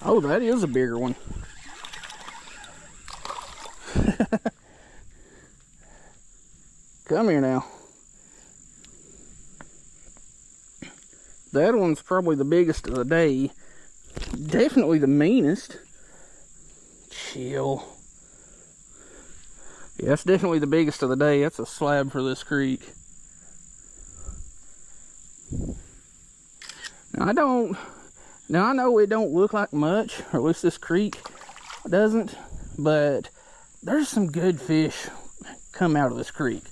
Oh, that is a bigger one. Come here now. That one's probably the biggest of the day. Definitely the meanest. Chill. Yeah, that's definitely the biggest of the day. That's a slab for this creek. Now I know it don't look like much, or at least this creek doesn't, but there's some good fish come out of this creek.